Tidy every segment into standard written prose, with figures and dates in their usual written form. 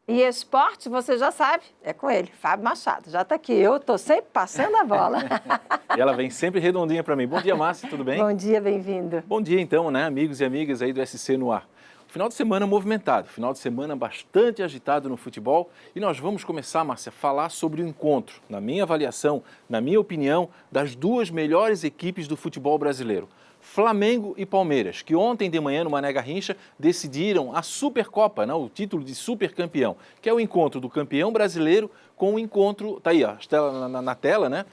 E esporte, você já sabe, é com ele, Fábio Machado. Já está aqui, eu estou sempre passando a bola. E ela vem sempre redondinha para mim. Bom dia, Márcia, tudo bem? Bom dia, bem-vindo. Bom dia, então, né, amigos e amigas aí do SC no ar. Final de semana movimentado, final de semana bastante agitado no futebol e nós vamos começar, Márcia, a falar sobre o encontro, na minha avaliação, na minha opinião, das duas melhores equipes do futebol brasileiro. Flamengo e Palmeiras, que ontem de manhã no Mané Garrincha decidiram a Supercopa, né, o título de supercampeão, que é o encontro do campeão brasileiro com o encontro, tá aí ó, na tela, né?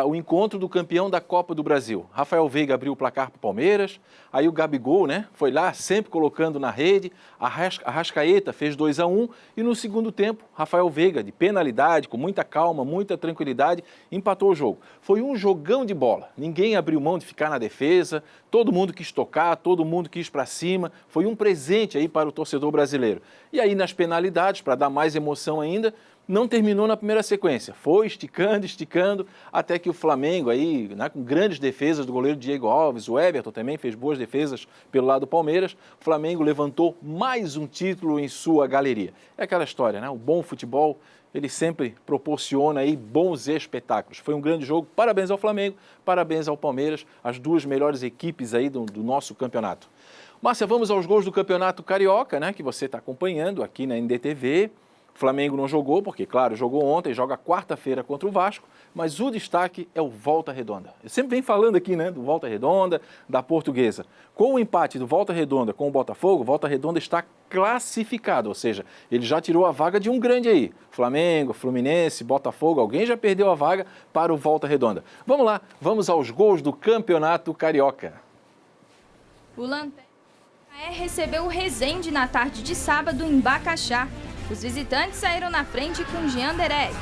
O encontro do campeão da Copa do Brasil. Rafael Veiga abriu o placar para o Palmeiras, aí o Gabigol, né, foi lá sempre colocando na rede, a Arrascaeta fez 2-1 e no segundo tempo, Rafael Veiga, de penalidade, com muita calma, muita tranquilidade, empatou o jogo. Foi um jogão de bola, ninguém abriu mão de ficar na defesa, todo mundo quis tocar, todo mundo quis para cima, foi um presente aí para o torcedor brasileiro. E aí nas penalidades, para dar mais emoção ainda, não terminou na primeira sequência, foi esticando, até que o Flamengo aí, né, com grandes defesas do goleiro Diego Alves, o Everton também fez boas defesas pelo lado do Palmeiras, o Flamengo levantou mais um título em sua galeria. É aquela história, né? O bom futebol, ele sempre proporciona aí bons espetáculos. Foi um grande jogo, parabéns ao Flamengo, parabéns ao Palmeiras, as duas melhores equipes aí do nosso campeonato. Márcia, vamos aos gols do Campeonato Carioca, né, que você está acompanhando aqui na NDTV. O Flamengo não jogou, porque, claro, jogou ontem, joga quarta-feira contra o Vasco, mas o destaque é o Volta Redonda. Eu sempre venho falando aqui, né, do Volta Redonda, da Portuguesa. Com o empate do Volta Redonda com o Botafogo, o Volta Redonda está classificado, ou seja, ele já tirou a vaga de um grande aí. Flamengo, Fluminense, Botafogo, alguém já perdeu a vaga para o Volta Redonda. Vamos lá, vamos aos gols do Campeonato Carioca. O Lanterna recebeu o Resende na tarde de sábado em Bacaxá. Os visitantes saíram na frente com Jean Deret.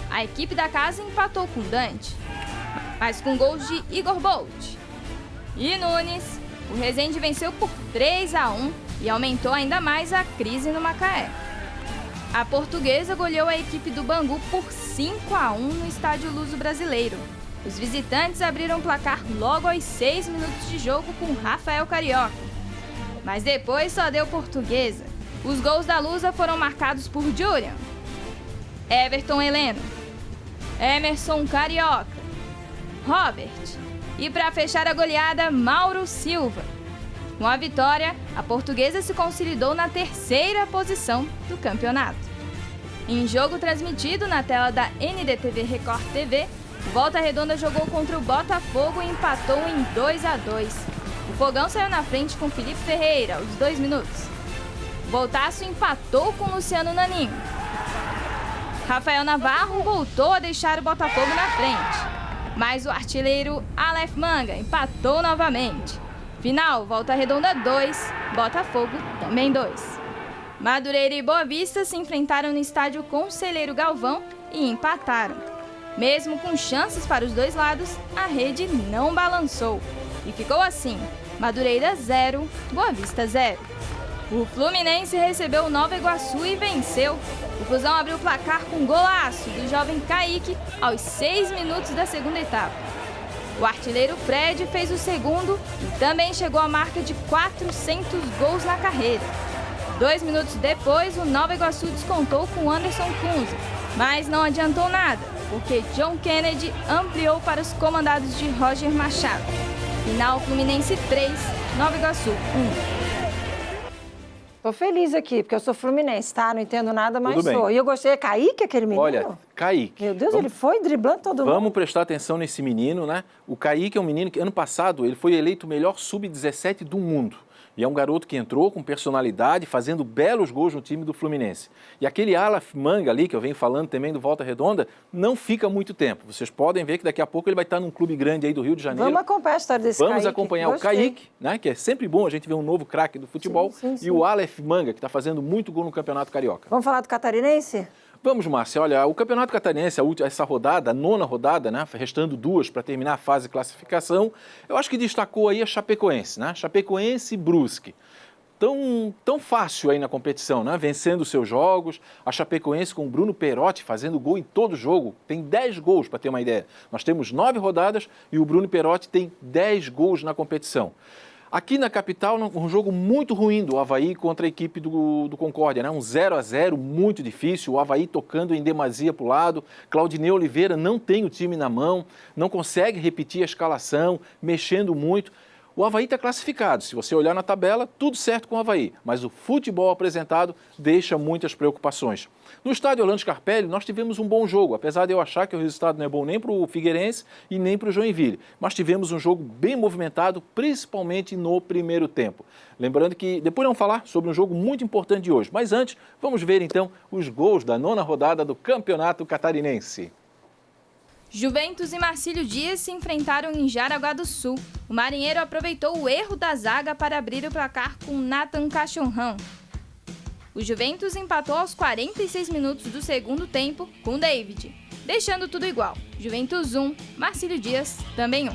A equipe da casa empatou com Dante, mas com gols de Igor Bolt e Nunes, o Resende venceu por 3-1 e aumentou ainda mais a crise no Macaé. A Portuguesa goleou a equipe do Bangu por 5-1 no estádio Luso Brasileiro. Os visitantes abriram o placar logo aos 6 minutos de jogo com Rafael Carioca, mas depois só deu Portuguesa. Os gols da Lusa foram marcados por Julian, Everton Heleno, Emerson Carioca, Robert e, para fechar a goleada, Mauro Silva. Com a vitória, a Portuguesa se consolidou na terceira posição do campeonato. Em jogo transmitido na tela da NDTV Record TV, o Volta Redonda jogou contra o Botafogo e empatou em 2-2. O Fogão saiu na frente com Felipe Ferreira aos 2 minutos. Voltaço empatou com Luciano Naninho. Rafael Navarro voltou a deixar o Botafogo na frente, mas o artilheiro Aleph Manga empatou novamente. Final, Volta Redonda 2, Botafogo também 2. Madureira e Boa Vista se enfrentaram no estádio Conselheiro Galvão e empataram. Mesmo com chances para os dois lados, a rede não balançou e ficou assim, Madureira 0, Boa Vista 0. O Fluminense recebeu o Nova Iguaçu e venceu. O Fusão abriu o placar com golaço do jovem Kaique aos 6 minutos da segunda etapa. O artilheiro Fred fez o segundo e também chegou à marca de 400 gols na carreira. 2 minutos depois, o Nova Iguaçu descontou com Anderson Kunze, mas não adiantou nada, porque John Kennedy ampliou para os comandados de Roger Machado. Final, Fluminense 3, Nova Iguaçu 1. Tô feliz aqui, porque eu sou fluminense, tá? Não entendo nada, mas Tudo bem. sou. E eu gostei, é Kaique, aquele menino? Olha, Kaique. Meu Deus, ele foi driblando todo mundo. Vamos prestar atenção nesse menino, né? O Kaique é um menino que, ano passado, ele foi eleito o melhor sub-17 do mundo. E é um garoto que entrou com personalidade, fazendo belos gols no time do Fluminense. E aquele Aleph Manga ali, que eu venho falando também do Volta Redonda, não fica muito tempo. Vocês podem ver que daqui a pouco ele vai estar num clube grande aí do Rio de Janeiro. Vamos acompanhar a história desse Kaique. Vamos acompanhar o Kaique, né, que é sempre bom a gente ver um novo craque do futebol, sim. e o Aleph Manga, que está fazendo muito gol no Campeonato Carioca. Vamos falar do Catarinense? Vamos, Márcia. Olha, o Campeonato Catarinense, essa rodada, a 9ª rodada, né, restando 2 para terminar a fase de classificação, eu acho que destacou aí a Chapecoense, né? Chapecoense e Brusque. Tão fácil aí na competição, né? Vencendo os seus jogos. A Chapecoense com o Bruno Perotti fazendo gol em todo jogo. Tem 10 gols, para ter uma ideia. Nós temos 9 rodadas e o Bruno Perotti tem 10 gols na competição. Aqui na capital, um jogo muito ruim do Avaí contra a equipe do Concórdia, né? Um 0-0 muito difícil, o Avaí tocando em demasia para o lado, Claudinei Oliveira não tem o time na mão, não consegue repetir a escalação, mexendo muito. O Avaí está classificado, se você olhar na tabela, tudo certo com o Avaí, mas o futebol apresentado deixa muitas preocupações. No estádio Orlando Scarpelli, nós tivemos um bom jogo, apesar de eu achar que o resultado não é bom nem para o Figueirense e nem para o Joinville. Mas tivemos um jogo bem movimentado, principalmente no primeiro tempo. Lembrando que depois vamos falar sobre um jogo muito importante de hoje. Mas antes, vamos ver então os gols da 9ª rodada do Campeonato Catarinense. Juventus e Marcílio Dias se enfrentaram em Jaraguá do Sul. O marinheiro aproveitou o erro da zaga para abrir o placar com Nathan Cachorrão. O Juventus empatou aos 46 minutos do segundo tempo com David, deixando tudo igual. Juventus 1, Marcílio Dias também 1.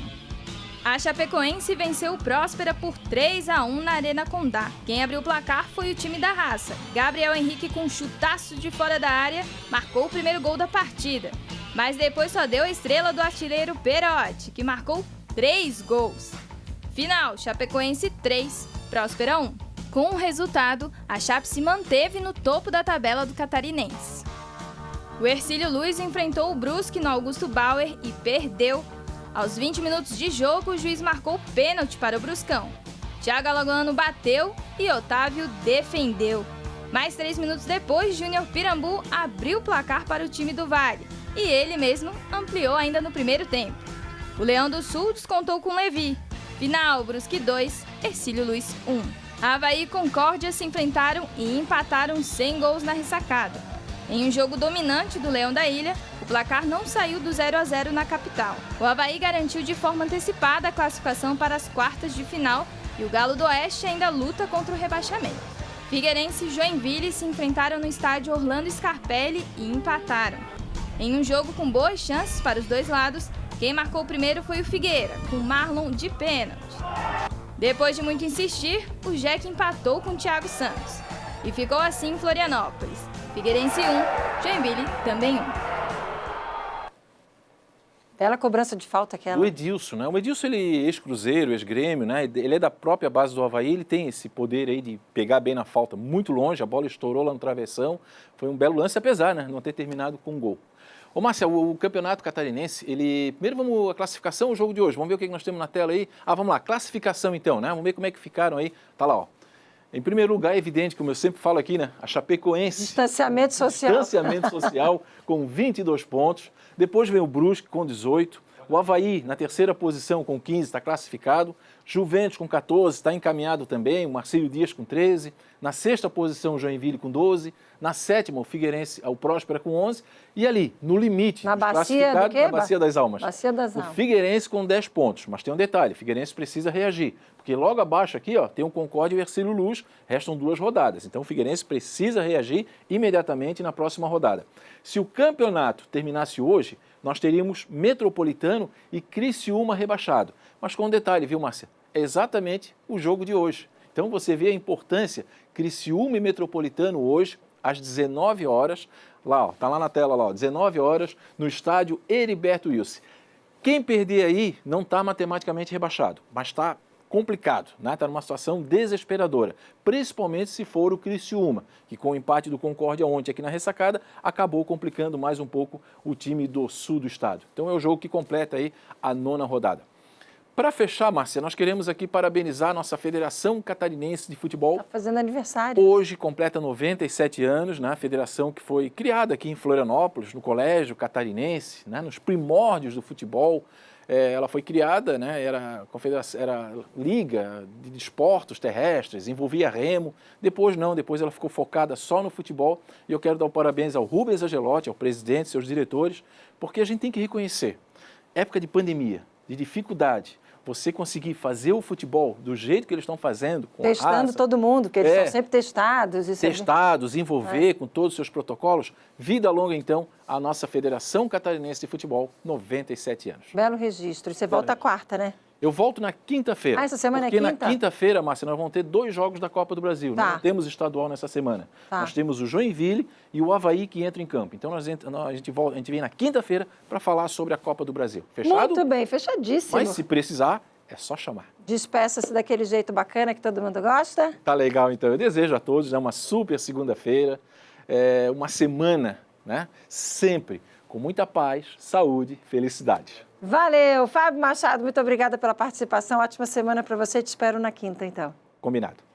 A Chapecoense venceu o Próspera por 3-1 na Arena Condá. Quem abriu o placar foi o time da raça. Gabriel Henrique, com um chutaço de fora da área, marcou o primeiro gol da partida. Mas depois só deu a estrela do artilheiro Perotti, que marcou 3 gols. Final, Chapecoense 3, Próspera 1. Com o resultado, a Chape se manteve no topo da tabela do Catarinense. O Hercílio Luz enfrentou o Brusque no Augusto Bauer e perdeu. Aos 20 minutos de jogo, o juiz marcou pênalti para o Bruscão. Thiago Alagoano bateu e Otávio defendeu. Mais 3 minutos depois, Júnior Pirambu abriu o placar para o time do Vale e ele mesmo ampliou ainda no primeiro tempo. O Leão do Sul descontou com Levi. Final, Brusque 2, Hercílio Luz 1. Avaí e Concórdia se enfrentaram e empataram sem gols na ressacada. Em um jogo dominante do Leão da Ilha, o placar não saiu do 0-0 na capital. O Avaí garantiu de forma antecipada a classificação para as quartas de final e o Galo do Oeste ainda luta contra o rebaixamento. Figueirense e Joinville se enfrentaram no estádio Orlando Scarpelli e empataram. Em um jogo com boas chances para os dois lados, quem marcou primeiro foi o Figueira, com Marlon de pênalti. Depois de muito insistir, o Jack empatou com o Thiago Santos. E ficou assim em Florianópolis. Figueirense 1, Joinville também 1. Bela cobrança de falta aquela. O Edilson, né? O Edilson, ele é ex-Cruzeiro, ex-Grêmio, né? Ele é da própria base do Avaí, ele tem esse poder aí de pegar bem na falta muito longe, a bola estourou lá no travessão. Foi um belo lance, apesar, né? Não ter terminado com um gol. Ô, Márcia, o Campeonato Catarinense, primeiro vamos a classificação, o jogo de hoje. Vamos ver o que nós temos na tela aí. Vamos lá, classificação então, né? Vamos ver como é que ficaram aí. Tá lá, ó. Em primeiro lugar, é evidente, como eu sempre falo aqui, né? A Chapecoense. Distanciamento social. Distanciamento social com 22 pontos. Depois vem o Brusque com 18. O Avaí, na terceira posição, com 15, está classificado. Juventus, com 14, está encaminhado também. O Marcílio Dias, com 13. Na sexta posição, o Joinville, com 12. Na sétima, o Figueirense, o Próspera, com 11. E ali, no limite, na bacia do quê? Na Bacia das Almas. Bacia das Almas. O Figueirense com 10 pontos. Mas tem um detalhe, o Figueirense precisa reagir. Porque logo abaixo aqui, ó, tem o Concórdia e o Hercílio Luz. Restam 2 rodadas. Então, o Figueirense precisa reagir imediatamente na próxima rodada. Se o campeonato terminasse hoje, nós teríamos Metropolitano e Criciúma rebaixado. Mas com um detalhe, viu, Márcia? É exatamente o jogo de hoje. Então você vê a importância, Criciúma e Metropolitano hoje, às 19 horas, lá, ó, tá lá na tela, lá, ó, 19 horas, no estádio Heriberto Wilson. Quem perder aí não está matematicamente rebaixado, mas está complicado, né? Está numa situação desesperadora, principalmente se for o Criciúma, que com o empate do Concórdia ontem aqui na ressacada, acabou complicando mais um pouco o time do sul do estado. Então é o jogo que completa aí a 9ª rodada. Para fechar, Márcia, nós queremos aqui parabenizar a nossa Federação Catarinense de Futebol. Está fazendo aniversário. Hoje completa 97 anos, né? A federação que foi criada aqui em Florianópolis, no Colégio Catarinense, né? Nos primórdios do futebol. Ela foi criada, né? Era liga de desportos terrestres, envolvia remo. Depois não, depois ela ficou focada só no futebol. E eu quero dar o parabéns ao Rubens Angelotti, ao presidente, seus diretores, porque a gente tem que reconhecer, época de pandemia, de dificuldade, você conseguir fazer o futebol do jeito que eles estão fazendo, com testando a raça, todo mundo, que eles são sempre testados. Testados, envolver com todos os seus protocolos. Vida longa, então, à nossa Federação Catarinense de Futebol, 97 anos. Belo registro. E você volta quarta, né? Eu volto na quinta-feira. Essa semana é quinta? quinta? Porque na quinta-feira, Márcia, nós vamos ter 2 jogos da Copa do Brasil. Tá. Nós não temos estadual nessa semana. Tá. Nós temos o Joinville e o Avaí que entram em campo. Então a gente vem na quinta-feira para falar sobre a Copa do Brasil. Fechado? Muito bem, fechadíssimo. Mas se precisar, é só chamar. Despeça-se daquele jeito bacana que todo mundo gosta. Tá legal, então. Eu desejo a todos uma super segunda-feira, uma semana, né? Sempre com muita paz, saúde, felicidade. Valeu, Fábio Machado, muito obrigada pela participação. Ótima semana para você, te espero na quinta, então. Combinado.